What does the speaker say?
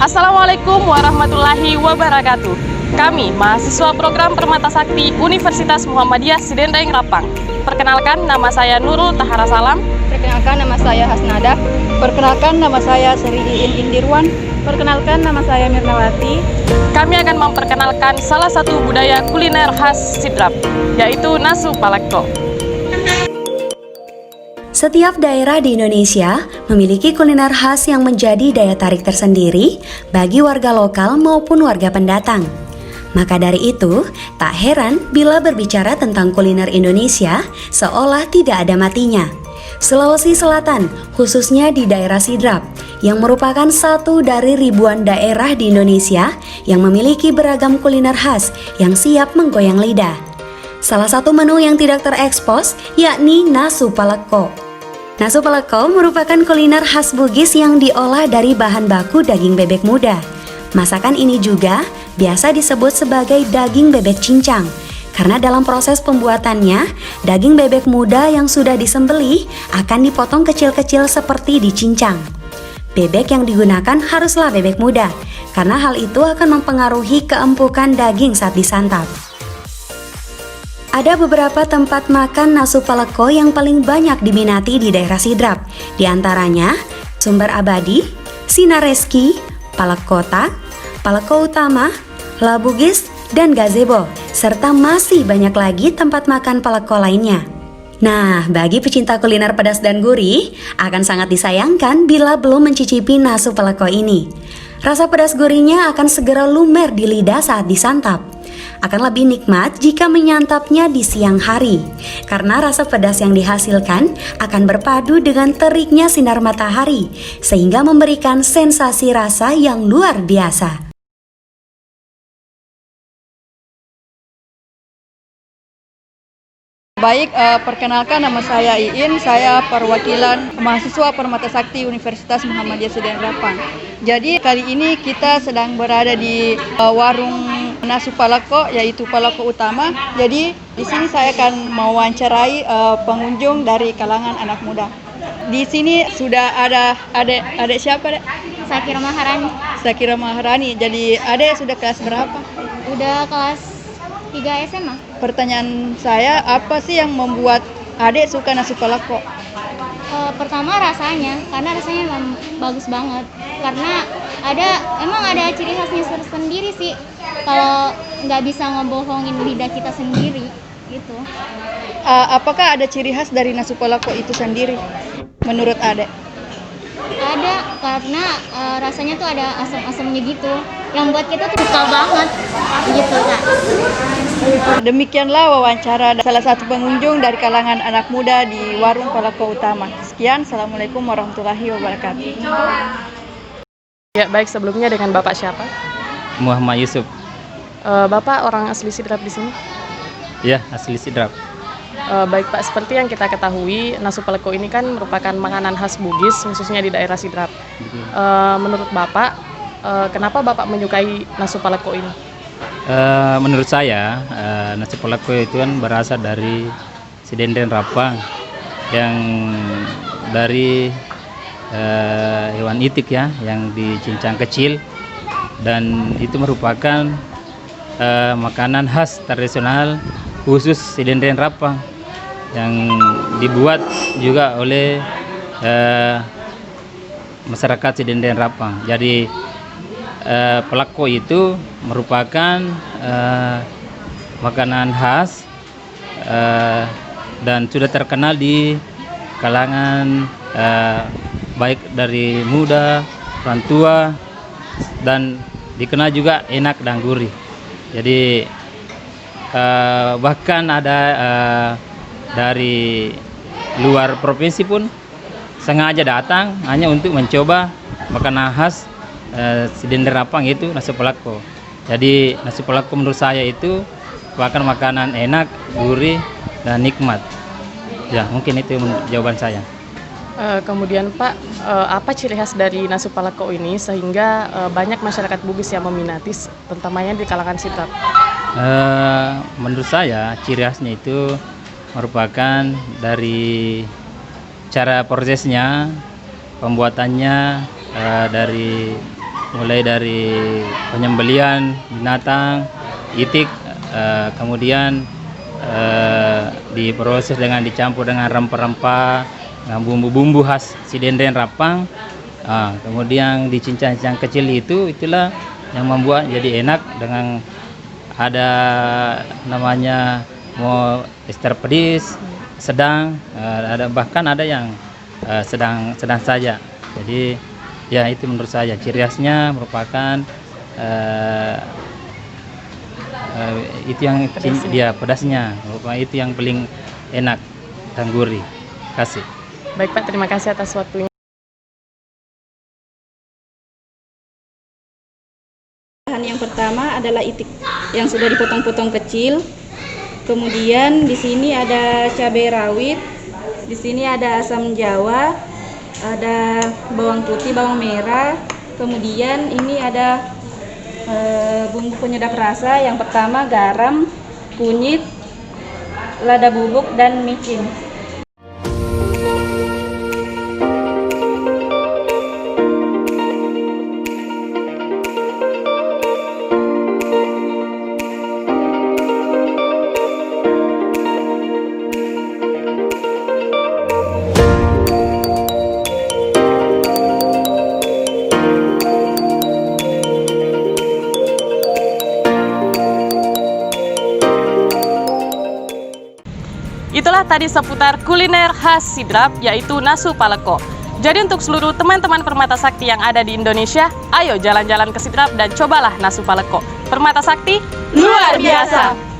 Assalamualaikum warahmatullahi wabarakatuh. Kami, mahasiswa program Permata Sakti Universitas Muhammadiyah Sidendeng Rapang. Perkenalkan, nama saya Nurul Tahara Salam. Perkenalkan, nama saya Hasnada. Perkenalkan, nama saya Sri Iin Indirwan. Perkenalkan, nama saya Mirnawati. Kami akan memperkenalkan salah satu budaya kuliner khas Sidrap, yaitu nasu palakko. Setiap daerah di Indonesia memiliki kuliner khas yang menjadi daya tarik tersendiri bagi warga lokal maupun warga pendatang. Maka dari itu, tak heran bila berbicara tentang kuliner Indonesia seolah tidak ada matinya. Sulawesi Selatan, khususnya di daerah Sidrap, yang merupakan satu dari ribuan daerah di Indonesia yang memiliki beragam kuliner khas yang siap menggoyang lidah. Salah satu menu yang tidak terekspos yakni nasu palakko. Nasu palakko merupakan kuliner khas Bugis yang diolah dari bahan baku daging bebek muda. Masakan ini juga biasa disebut sebagai daging bebek cincang, karena dalam proses pembuatannya, daging bebek muda yang sudah disembelih akan dipotong kecil-kecil seperti dicincang. Bebek yang digunakan haruslah bebek muda, karena hal itu akan mempengaruhi keempukan daging saat disantap. Ada beberapa tempat makan nasu palakko yang paling banyak diminati di daerah Sidrap, di antaranya Sumber Abadi, Sinareski, Palakota, Palakko Utama, Labugis, dan Gazebo, serta masih banyak lagi tempat makan palakko lainnya. Nah, bagi pecinta kuliner pedas dan gurih, akan sangat disayangkan bila belum mencicipi nasu palakko ini. Rasa pedas gurihnya akan segera lumer di lidah saat disantap. Akan lebih nikmat jika menyantapnya di siang hari, karena rasa pedas yang dihasilkan akan berpadu dengan teriknya sinar matahari, sehingga memberikan sensasi rasa yang luar biasa. Baik, perkenalkan, nama saya Iin, saya perwakilan mahasiswa Permata Sakti Universitas Muhammadiyah Sidendeng Rapang. Jadi kali ini kita sedang berada di warung nasu palakko, yaitu palakko utama. Jadi di sini saya akan mewawancarai pengunjung dari kalangan anak muda. Di sini sudah ada adik siapa, Dek? Sakira Maharani. Sakira Maharani. Jadi adik sudah kelas berapa? Udah kelas 3 SMA. Pertanyaan saya, apa sih yang membuat adik suka nasu palakko? Pertama rasanya, karena rasanya emang bagus banget. Karena emang ada ciri khasnya sendiri sih. Kalau nggak bisa ngebohongin lidah kita sendiri, gitu. Apakah ada ciri khas dari nasu palakko itu sendiri, menurut adek? Ada, karena rasanya tuh ada asam-asamnya gitu, yang buat kita tuh suka banget, gitu Kak. Demikianlah wawancara salah satu pengunjung dari kalangan anak muda di warung palakko utama. Sekian, Assalamualaikum warahmatullahi wabarakatuh. Ya, baik, sebelumnya dengan Bapak siapa? Muhammad Yusuf. Bapak orang asli Sidrap di sini? Ya, asli Sidrap. Baik Pak, seperti yang kita ketahui, nasu palakko ini kan merupakan makanan khas Bugis, khususnya di daerah Sidrap. Menurut Bapak, kenapa Bapak menyukai nasu palakko ini? Menurut saya, nasi palakko itu kan berasal dari Sidendeng Rapang, yang dari hewan itik ya, yang dicincang kecil, dan itu merupakan makanan khas tradisional khusus Sidendeng Rapang yang dibuat juga oleh masyarakat Sidendeng Rapang. Jadi palakko itu merupakan makanan khas dan sudah terkenal di kalangan baik dari muda, orang tua, dan dikenal juga enak dan gurih. Jadi bahkan ada dari luar provinsi pun sengaja datang hanya untuk mencoba makanan khas Sidendeng Rapang, itu nasi palakko. Jadi nasi palakko menurut saya itu bahkan makanan enak, gurih, dan nikmat. Ya, mungkin itu jawaban saya. Kemudian Pak, apa ciri khas dari nasu palakko ini sehingga banyak masyarakat Bugis yang meminati, terutamanya di kalangan Sidrap? Menurut saya ciri khasnya itu merupakan dari cara prosesnya, pembuatannya, dari mulai dari penyembelian binatang, itik, kemudian diproses dengan dicampur dengan rempah-rempah, dengan bumbu-bumbu khas Sidenden Rapang. Kemudian dicincang-cincang kecil itulah yang membuat jadi enak, dengan ada namanya mau ester pedis, sedang, bahkan ada yang sedang saja. Jadi ya itu menurut saya ciri khasnya merupakan itu yang dia pedasnya, merupakan itu yang paling enak dan gurih. Kasih. Baik Pak, terima kasih atas waktunya. Bahan yang pertama adalah itik yang sudah dipotong-potong kecil. Kemudian di sini ada cabai rawit, di sini ada asam jawa, ada bawang putih, bawang merah. Kemudian ini ada bumbu penyedap rasa. Yang pertama garam, kunyit, lada bubuk, dan micin. Itulah tadi seputar kuliner khas Sidrap, yaitu nasu paleko. Jadi untuk seluruh teman-teman Permata Sakti yang ada di Indonesia, ayo jalan-jalan ke Sidrap dan cobalah nasu paleko. Permata Sakti, luar biasa!